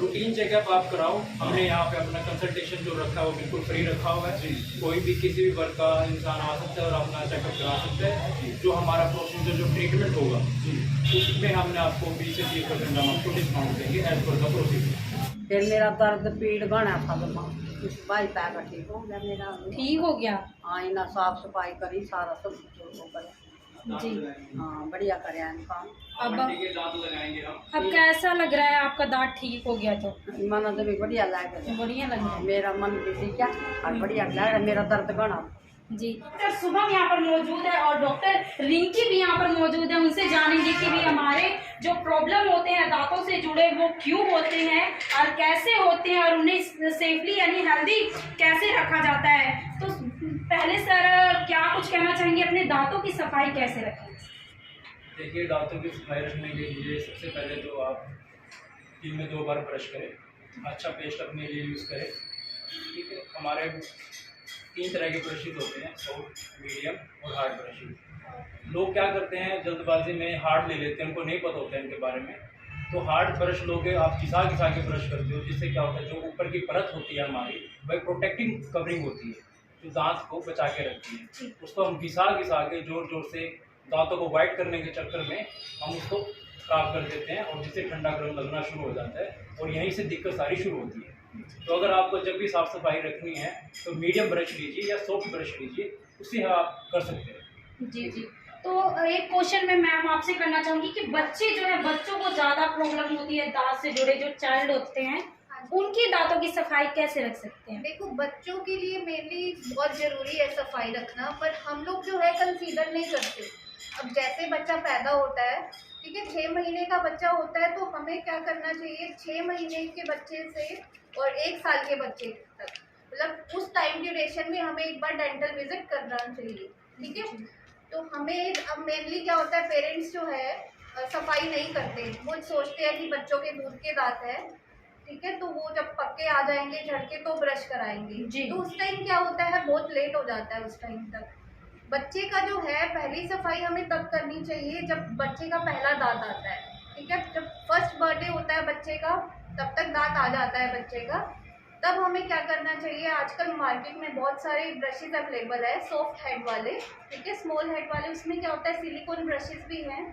Routine checkup आप कराओ। हमने यहाँ पे अपना कंसल्टेशन जो रखा है वो बिल्कुल फ्री रखा हुआ है। कोई भी किसी भी वर्ग का इंसान आ सकता है और अपना चेकअप करा सकता है। जो हमारा प्रोसीजर जो ट्रीटमेंट होगा उसमें हमने आपको 20 से 30% हम आपको डिस्काउंट देंगे एज पर द प्रोसीजर। फिर मेरा दर्द पीड़ घना था तो इस भाई पैर ठीक हो गया मेरा। ठीक हो गया। हाँ इन्हें साफ सफाई करी सारा सब कुछ करे। जी हाँ बढ़िया करे इंसान। अब दांत लगाएंगे हम। अब कैसा लग रहा है आपका दांत ठीक हो गया तो? मन तो भी बढ़िया लग रहा बढ़िया लग रहा है। मेरा मन भी ठीक है और बढ़िया लग रहा है। मेरा दर्द घना। जी। डॉक्टर शुभम यहाँ पर मौजूद है और डॉक्टर रिंकी भी यहाँ पर मौजूद है। उनसे जानेंगे कि भी हमारे जो प्रॉब्लम होते हैं दांतों से जुड़े वो क्यों होते हैं और कैसे होते हैं और उन्हें सेफली यानी हेल्दी कैसे रखा जाता है। तो पहले सर क्या कुछ कहना चाहेंगे, अपने दांतों की सफाई कैसे रखें? देखिए, दांतों की सफाई रखने के लिए सबसे पहले तो आप दिन में 2 बार ब्रश करें। अच्छा पेस्ट अपने लिए यूज़ करें। ठीक है, हमारे 3 तरह के ब्रशेज होते हैं, सॉफ्ट, मीडियम और हार्ड ब्रशेज। लोग क्या करते हैं, जल्दबाजी में हार्ड ले लेते हैं, उनको नहीं पता होता है इनके बारे में। तो हार्ड ब्रश लोगे आप घिसा घिसा के ब्रश करते हो, जिससे क्या होता है जो ऊपर की परत होती है हमारी वह प्रोटेक्टिंग कवरिंग होती है जो दांत को बचा के रखती है। उसको हम घिसा घिसा के जोर जोर से दांतों को वाइट करने के चक्कर में हम उसको खराब कर देते हैं और जिससे ठंडा गर्म लगना शुरू हो जाता है और यहीं से दिक्कत सारी शुरू होती है। तो अगर आपको जब भी साफ़ सफाई रखनी है तो मीडियम ब्रश लीजिए या सॉफ्ट ब्रश लीजिए, उससे आप कर सकते हैं। जी जी। तो एक क्वेश्चन मैं मैम आपसे करना चाहूँगी कि बच्चे जो है, बच्चों को ज़्यादा प्रॉब्लम होती है दांत से जुड़े, जो चाइल्ड होते हैं उनकी दांतों की सफाई कैसे रख सकते हैं? देखो, बच्चों के लिए मेनली बहुत ज़रूरी है सफाई रखना, पर हम लोग जो है कंसीडर नहीं करते। अब जैसे बच्चा पैदा होता है, ठीक है, 6 महीने का बच्चा होता है, तो हमें क्या करना चाहिए, 6 महीने के बच्चे से और 1 साल के बच्चे तक, मतलब उस टाइम ड्यूरेशन में हमें एक बार डेंटल विजिट करना चाहिए। ठीक है, तो हमें अब मेनली क्या होता है, पेरेंट्स जो है सफाई नहीं करते। वो सोचते हैं कि बच्चों के दूध के दांत है, ठीक है, तो वो जब पक्के आ जाएंगे झड़ के तो ब्रश कराएंगे। तो उस टाइम क्या होता है, बहुत लेट हो जाता है उस टाइम तक। बच्चे का जो है पहली सफाई हमें तब करनी चाहिए जब बच्चे का पहला दांत आता है। ठीक है, जब फर्स्ट बर्थडे होता है बच्चे का तब तक दांत आ जाता है बच्चे का। तब हमें क्या करना चाहिए, आजकल मार्केट में बहुत सारे ब्रशेज अवेलेबल है, सॉफ्ट हेड वाले, ठीक है, स्मॉल हेड वाले। उसमें क्या होता है, सिलिकॉन ब्रशेज भी हैं,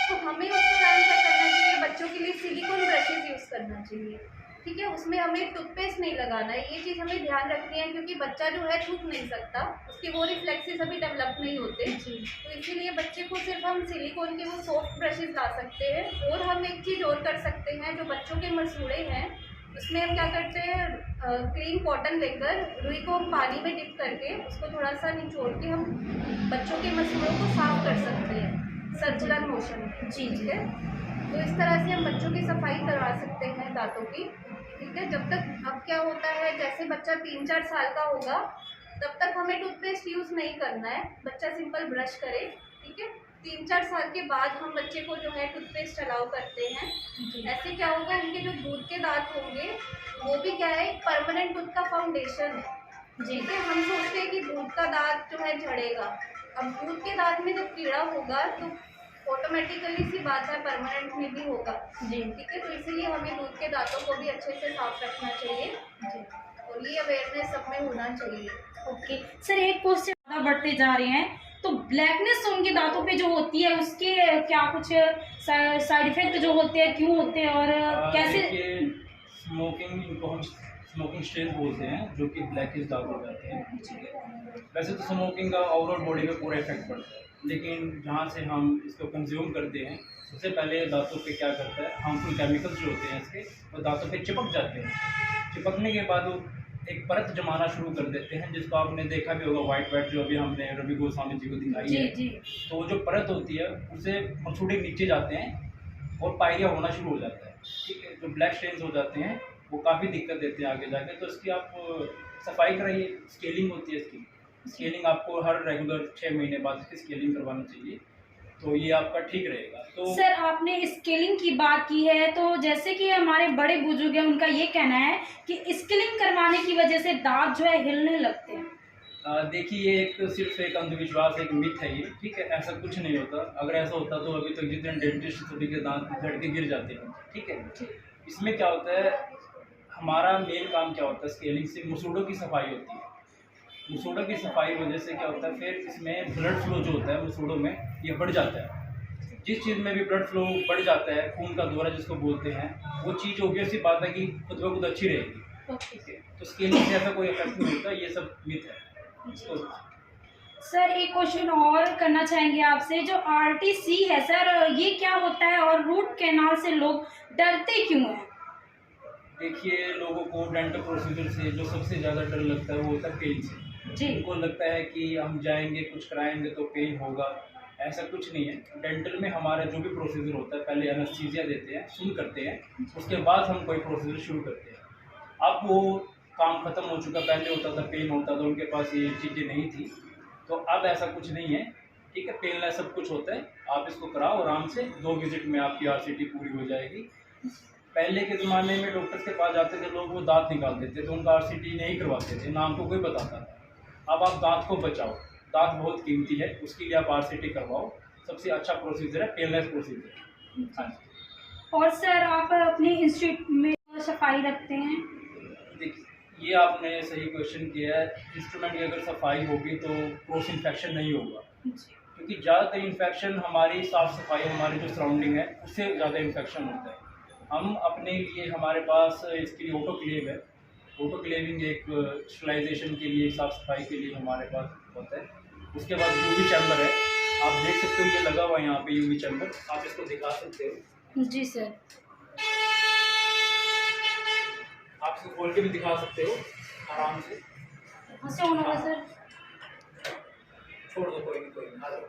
तो हमें उस दौरान क्या करना चाहिए, बच्चों के लिए सिलिकॉन ब्रशेज यूज़ करना चाहिए। ठीक है, उसमें हमें टूथपेस्ट नहीं लगाना है, ये चीज़ हमें ध्यान रखनी है, क्योंकि बच्चा जो है थूक नहीं सकता, उसके वो रिफ्लेक्सेस अभी डेवलप नहीं होते। तो इसीलिए बच्चे को सिर्फ हम सिलिकॉन के वो सॉफ्ट ब्रशेज ला सकते हैं। और हम एक चीज़ और कर सकते हैं, जो बच्चों के मसूड़े हैं उसमें हम क्या करते हैं, क्लीन कॉटन लेकर रुई को हम पानी में डिप करके उसको थोड़ा सा निचोड़ के हम बच्चों के मसूड़ों को साफ कर सकते हैं सर्कुलर मोशन में। जी ठीक है, तो इस तरह से हम बच्चों की सफाई करवा सकते हैं दांतों की। ठीक है, जब तक अब क्या होता है, जैसे बच्चा 3-4 साल का होगा तब तक हमें टूथपेस्ट यूज़ नहीं करना है, बच्चा सिंपल ब्रश करे। ठीक है, 3-4 साल के बाद हम बच्चे को जो है टूथपेस्ट अलाउ करते हैं। ऐसे क्या होगा, इनके जो दूध के दांत होंगे वो भी क्या है, परमानेंट दूध का फाउंडेशन है। ठीक है, हम सोचते हैं कि दूध का दांत जो है झड़ेगा, अब दूध के दांत में जब कीड़ा होगा तो ऑटोमेटिकली सी बात है परमानेंट में भी होगा। जी ठीक है, तो इसीलिए हमें दूध के दांतों को भी अच्छे से साफ रखना चाहिए। जी, और ये अवेयरनेस सब में होना चाहिए। ओके सर, एक क्वेश्चन ज़्यादा बढ़ते जा रहे हैं, तो ब्लैकनेस उनके दांतों पे जो होती है उसके क्या कुछ साइड इफेक्ट जो होते हैं, क्यों होते हैं और कैसे? स्मोकिंग, इनको हम स्मोकिंग स्ट्रेन बोलते हैं, जो कि ब्लैकिश दाग हो जाते हैं। ठीक है, वैसे तो स्मोकिंग का ओवरऑल बॉडी पे पूरा इफेक्ट पड़ता है, लेकिन जहाँ से हम इसको कंज्यूम करते हैं सबसे पहले दांतों पे क्या करता है, हार्मफुल केमिकल्स जो होते हैं इसके वो दांतों पे चिपक जाते हैं। चिपकने के बाद वो एक परत जमाना शुरू कर देते हैं, जिसको आपने देखा भी होगा, वाइट वाइट जो अभी हमने रवि गोस्वामी जी को दिखाई है। तो वो जो परत होती है उससे मसूड़े नीचे जाते हैं और पायरिया होना शुरू हो जाता है। ठीक है, जो ब्लैक स्टेन्स हो जाते हैं वो काफ़ी दिक्कत देते हैं आगे जाके। तो इसकी आप सफाई कराइए, स्केलिंग होती है इसकी, स्केलिंग आपको हर रेगुलर 6 महीने बाद इसकी स्केलिंग करवानी चाहिए, तो ये आपका ठीक रहेगा। तो सर आपने स्केलिंग की बात की है, तो जैसे कि हमारे बड़े बुजुर्ग हैं उनका ये कहना है कि स्केलिंग करवाने की वजह से दांत जो है हिलने लगते हैं। देखिए, ये सिर्फ एक अंधविश्वास, एक मिथ है ये। ठीक है, ऐसा कुछ नहीं होता। अगर ऐसा होता तो अभी तक जितने डेंटिस्ट सभी के दांत झड़ के गिर जाते हैं। ठीक है, इसमें क्या होता है, हमारा मेन काम क्या होता है, स्केलिंग से मुसूड़ों की सफाई होती है। मुसूड़ों की सफाई वजह से क्या होता है, फिर इसमें ब्लड फ्लो जो होता है मुसूड़ों में ये बढ़ जाता है। जिस चीज़ में भी ब्लड फ्लो बढ़ जाता है, खून का दौरा जिसको बोलते हैं, वो चीज़ ऑब्वियस सी बात है कि खुद ब खुद अच्छी रहेगी। ठीक है, तो स्केलिंग से ऐसा कोई इफेक्ट नहीं होता, ये सब मिथ है। तो सर एक क्वेश्चन और करना चाहेंगे आपसे, जो RTC है सर ये क्या होता है और रूट कैनाल से लोग डरते क्यों हैं? देखिए, लोगों को डेंटल प्रोसीजर से जो सबसे ज़्यादा डर लगता है वो होता है पेन से। जी उनको लगता है कि हम जाएंगे कुछ कराएंगे तो पेन होगा, ऐसा कुछ नहीं है। डेंटल में हमारा जो भी प्रोसीजर होता है, पहले एनेस्थीसिया देते हैं, सुन करते हैं, उसके बाद हम कोई प्रोसीजर शुरू करते हैं। अब वो काम ख़त्म हो चुका, पहले होता था पेन होता था, उनके पास ये चीज़ें नहीं थी, तो अब ऐसा कुछ नहीं है। ठीक है, पेनलेस सब कुछ होता है, आप इसको कराओ आराम से, 2 विजिट में आपकी RCT पूरी हो जाएगी। पहले के ज़माने में डॉक्टर्स के पास जाते थे लोग, वो दांत निकाल देते थे, उनका RCT नहीं करवाते थे, ना हमको कोई बताता था। अब आप दांत को बचाओ, दांत बहुत कीमती है, उसके लिए आप RCT करवाओ, सबसे अच्छा प्रोसीजर है पेनलेस प्रोसीजर। हाँ जी। और सर आप अपने इंस्टीट्यूट में सफाई रखते हैं? देखिए, ये आपने सही क्वेश्चन किया है। इंस्ट्रूमेंट की अगर सफाई होगी तो क्रॉस इन्फेक्शन नहीं होगा, क्योंकि ज़्यादातर इन्फेक्शन हमारी साफ़ सफाई, हमारी जो सराउंडिंग है उससे ज़्यादा इन्फेक्शन होता है। हम अपने लिए, हमारे पास इसके लिए ऑटोक्लेव है। ऑटोक्लेविंग एक स्टरलाइजेशन के लिए, साफ़ सफाई के लिए हमारे पास होता है। उसके बाद UV चैम्बर है, आप देख सकते हो, ये लगा हुआ है यहाँ पे UV चैम्बर, आप इसको दिखा सकते हो। जी सर। आप इसको खोल के भी दिखा सकते हो आराम से। कहाँ से ऑन होगा सर? छोड़ दो, कोई नहीं, आ जाओ।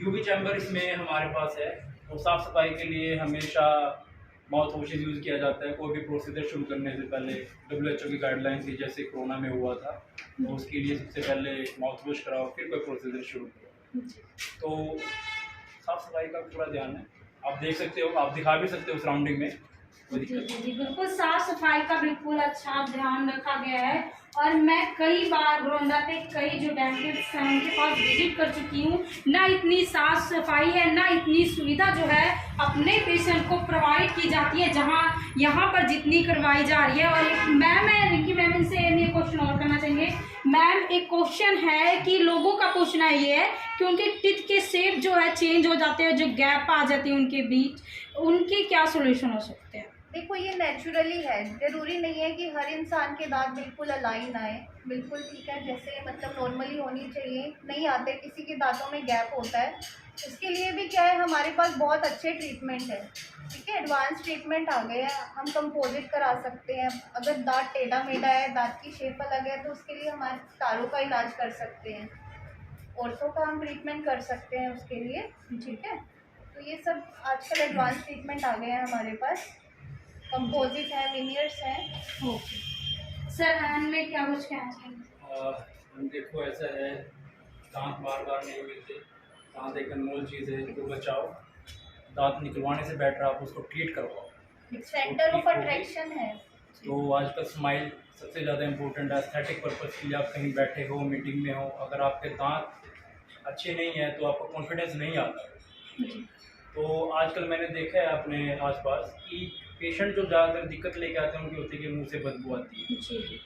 UV चैम्बर इसमें हमारे पास है, और साफ़ सफाई के लिए हमेशा माउथ वॉशेज यूज़ किया जाता है। कोई भी प्रोसीजर शुरू करने से पहले WHO की गाइडलाइन थी, जैसे कोरोना में हुआ था, तो उसके लिए सबसे पहले माउथ वॉश कराओ, फिर कोई प्रोसीजर शुरू करो। तो साफ़ सफाई का पूरा ध्यान है, आप देख सकते हो, आप दिखा भी सकते हो सराउंडिंग में, कोई जी दिक्कत जी जी बिल्कुल, साफ सफाई का बिल्कुल अच्छा ध्यान रखा गया है। और मैं कई बार गोरंदा पे कई जो डेंटिस्ट हैं उनके पास विजिट कर चुकी हूँ, ना इतनी साफ सफाई है, ना इतनी सुविधा जो है अपने पेशेंट को प्रोवाइड की जाती है जहाँ यहाँ पर जितनी करवाई जा रही है। और मैं रिंकी मैम इनसे ये क्वेश्चन और करना चाहेंगे। मैम एक क्वेश्चन है कि लोगों का पूछना ये है कि उनके टीथ के शेप जो है चेंज हो जाते हैं, जो गैप आ जाती है उनके बीच, उनके क्या सोल्यूशन हो सकते हैं? देखो, ये नेचुरली है, जरूरी नहीं है कि हर इंसान के दांत बिल्कुल अलाइन आए, बिल्कुल ठीक है, जैसे मतलब नॉर्मली होनी चाहिए, नहीं आते, किसी के दांतों में गैप होता है। इसके लिए भी क्या है, हमारे पास बहुत अच्छे ट्रीटमेंट है, ठीक है, एडवांस ट्रीटमेंट आ गए हैं। हम कंपोजिट करा सकते हैं, अगर दांत टेढ़ा मेढ़ा है, दांत की शेप अलग है, तो उसके लिए हमारे तारों का इलाज कर सकते हैं, ऑर्थो का हम ट्रीटमेंट कर सकते हैं उसके लिए, ठीक है। तो ये सब आजकल एडवांस ट्रीटमेंट आ गए हैं हमारे पास, कंपोजिट है, विनियर्स हैं। ओके सर, एंड में क्या कुछ कहना चाहेंगे? देखो, ऐसा है, दांत बार बार नहीं मिलते, दांत एक अनमोल चीज़ है, तो बचाओ। दांत निकलवाने से बेटर आप उसको ट्रीट करवाओ, सेंटर ऑफ अट्रैक्शन है। तो आजकल स्माइल सबसे ज़्यादा इम्पोर्टेंट है। एस्थेटिक पर्पज़ के लिए आप कहीं बैठे हो, मीटिंग में हो, अगर आपके दांत अच्छे नहीं हैं तो आपको कॉन्फिडेंस नहीं आता। तो आजकल मैंने देखा है अपने आसपास कि पेशेंट जो ज़्यादातर दिक्कत लेके आते हैं उनकी होती है कि मुंह से बदबू आती है, जी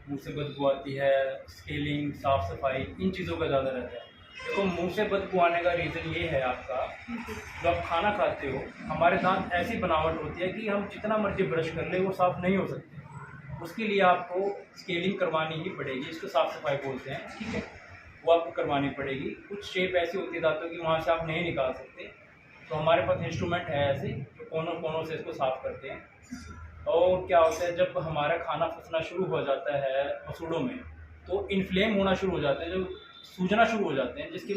मुंह से बदबू आती है, स्केलिंग, साफ़ सफाई, इन चीज़ों का ज़्यादा रहता है। देखो, मुंह से बदबू आने का रीज़न ये है आपका, जब आप खाना खाते हो, हमारे दांत ऐसी बनावट होती है कि हम जितना मर्जी ब्रश कर ले वो साफ़ नहीं हो सकते। उसके लिए आपको स्केलिंग करवानी ही पड़ेगी, इसको साफ़ सफाई बोलते हैं, ठीक है, वो आपको करवानी पड़ेगी। कुछ शेप ऐसी होती है दांतों की, वहाँ से आप नहीं निकाल सकते, तो हमारे पास इंस्ट्रूमेंट है ऐसे, जो कोनों कोनों से इसको साफ़ करते हैं। और क्या होता है, जब हमारा खाना फंसना शुरू हो जाता है मसूड़ों में, तो इन्फ्लेम होना शुरू हो जाते हैं, जो सूजना शुरू हो जाते हैं, जिसकी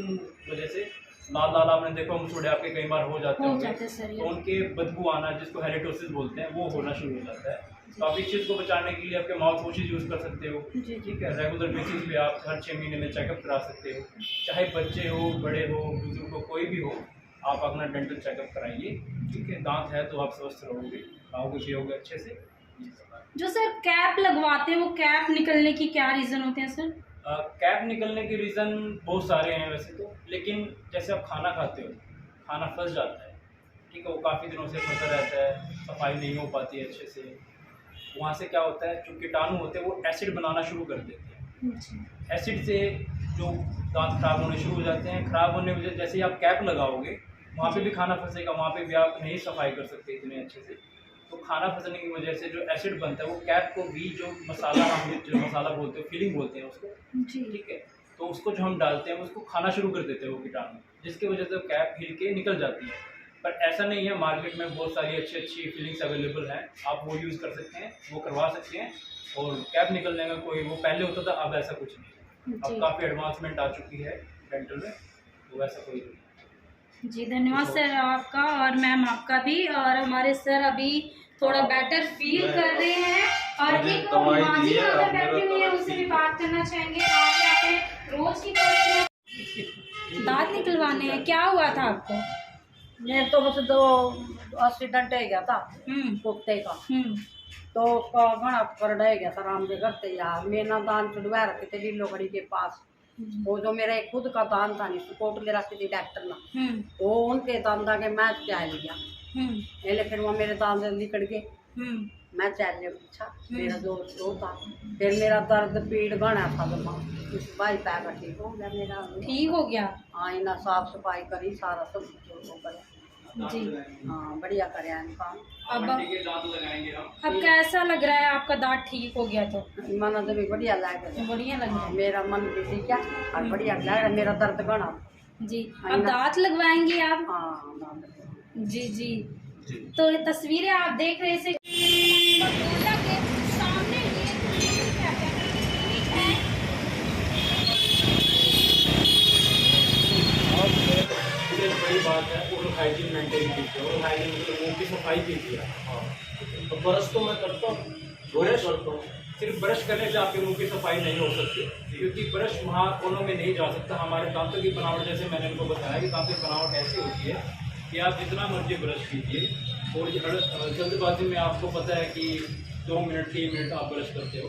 वजह से लाल लाल, आपने देखो मसूड़े आपके कई बार हो जाते हैं, तो उनके बदबू आना, जिसको हेलिटोसिस बोलते हैं, वो होना शुरू हो जाता है। तो आप इस चीज़ को बचाने के लिए आपके माउथ वॉशेज यूज़ कर सकते हो, ठीक है, रेगुलर बेसिस पे आप हर 6 महीने में चेकअप करा सकते हो, चाहे बच्चे हो, बड़े हो, बुजुर्ग हो, कोई भी हो, आप अपना डेंटल चेकअप कराइए, ठीक है। दांत है तो आप स्वस्थ रहोगे, खाओगे पियोगे अच्छे से। जो सर कैप लगवाते हैं, वो कैप निकलने की क्या रीज़न होते हैं सर? कैप निकलने के रीज़न बहुत सारे हैं वैसे तो, लेकिन जैसे आप खाना खाते हो, खाना फंस जाता है, ठीक है, वो काफ़ी दिनों से फंसा रहता है, सफाई नहीं हो पाती है अच्छे से। वहाँ से क्या होता है, जो कीटाणु होते हैं वो एसिड बनाना शुरू कर देते हैं। एसिड से जो दांत खराब होने शुरू हो जाते हैं। खराब होने की वजह, जैसे ही आप कैप लगाओगे वहाँ पे भी खाना फंसेगा, वहाँ पे भी आप नहीं सफाई कर सकते इतने अच्छे से। तो खाना फंसने की वजह से जो एसिड बनता है वो कैप को भी, जो मसाला हम जो मसाला बोलते हैं, फीलिंग बोलते हैं उसको, ठीक है, तो उसको जो हम डालते हैं उसको खाना शुरू कर देते हैं वो कीटाणु, जिसकी वजह से कैप हिल के निकल जाती है। पर ऐसा नहीं है, मार्केट में बहुत सारी अच्छी अच्छी फीलिंग्स अवेलेबल हैं, आप वो यूज़ कर सकते हैं, वो करवा सकते हैं। और कैप निकलने का कोई, वो पहले होता था, अब ऐसा कुछ नहीं, अब काफ़ी एडवांसमेंट आ चुकी है डेंटल में, तो वैसा कोई नहीं। जी धन्यवाद सर आपका और मैम आपका भी। और हमारे सर अभी थोड़ा बेटर फील कर रहे हैं। और एक माँ जी अगर बैठे हुए हैं उनसे भी बात करना चाहेंगे। आप यहाँ पे रोज की दांत निकलवाने हैं, क्या हुआ था आपको? मेरे तो बस 2 एक्सीडेंट हो गया था कुत्ते का, तो उसका घना कर रह गया था राम के करते यार। मेरा दान चढ़वा रखे थे लीलो खड़ी के पास, वो जो मेरा एक खुद का दान था, नहीं सपोर्ट ले रखी थी डॉक्टर ने, वो उनके दान के मैं चाह लिया, फिर वो मेरे दान निकल गए, मैं चैन पूछा मेरा जो था, फिर मेरा दर्द पीड़ घना था तो इस भाई पैर ठीक हो गया मेरा, ठीक हो गया। हाँ, इन्हें साफ सफाई करी, सारा सब वो करे जी हाँ, बढ़िया करे काम। अब दांत लगाएंगे हम। अब कैसा लग रहा है आपका दांत ठीक हो गया? तो मन तो भी बढ़िया लग रहा है, बढ़िया लग रहा है। मेरा मन भी ठीक है और बढ़िया लग रहा है, मेरा दर्द घना। जी अब दांत लगवाएंगे आप? हाँ दांत। जी जी तो ये तस्वीरें आप देख रहे थे के सामने ये बड़ी बात है, ओरल हाइजीन मेंटेन कीजिए। ओरल हाइजीन मतलब मुंह की सफाई कीजिए। तो ब्रश तो मैं करता हूँ, ब्रश करता हूँ, सिर्फ ब्रश करने से आपके मुंह की सफाई नहीं हो सकती, क्योंकि ब्रश वहाँ कोनों में नहीं जा सकता। हमारे दांतों की बनावट, जैसे मैंने उनको बताया कि दांतों की बनावट ऐसी होती है कि आप जितना मर्जी ब्रश कीजिए, और जल्दबाजी में आपको पता है कि 2 मिनट 3 मिनट आप ब्रश करते हो,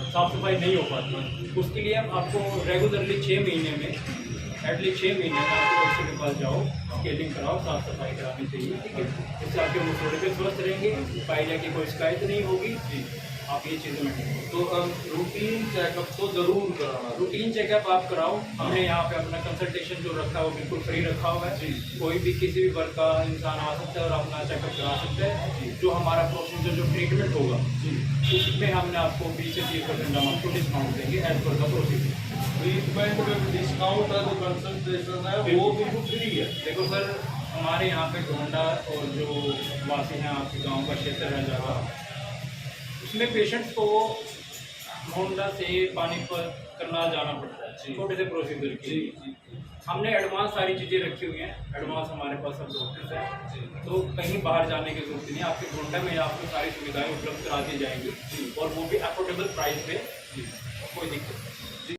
साफ सफाई नहीं हो पाती। उसके लिए आपको रेगुलरली 6 महीने में, एटलीस्ट 6 महीने में आपको डॉक्टर के पास जाओ, स्केलिंग कराओ, साफ सफाई करानी चाहिए, ठीक है। इससे आपके मुँह थोड़े पे स्वस्थ रहेंगे, पाई जाके कोई शिकायत नहीं होगी। आप ये चीज़ें में तो रूटीन चेकअप तो जरूर कराना। रूटीन चेकअप आप कराओ। हमने यहाँ पे अपना कंसल्टेशन जो रखा है वो बिल्कुल फ्री रखा हुआ है। कोई भी किसी भी वर्ग का इंसान आ सकता है और अपना चेकअप करा सकता है। जो हमारा प्रोसीजर, जो ट्रीटमेंट होगा, उसमें हमने आपको 20 से 30% हम आपको डिस्काउंट देंगे as per the procedure. Treatment में डिस्काउंट है, जो कंसल्टेशन है वो बिल्कुल फ्री है। देखो सर, हमारे यहाँ पे ढोंडा और जो वासी हैं, आपके गाँव का क्षेत्र है जगह, उसमें पेशेंट्स को ढोंडा से पानीपत करना जाना पड़ता है छोटे से प्रोसीजर के लिए। हमने एडवांस सारी चीज़ें रखी हुई हैं, एडवांस हमारे पास सब डॉक्टर्स हैं, तो कहीं बाहर जाने की जरूरत नहीं है। आपके ढोंडा में आपको सारी सुविधाएं उपलब्ध करा दी जाएंगी, और वो भी अफोर्डेबल प्राइस पे, कोई दिक्कत नहीं।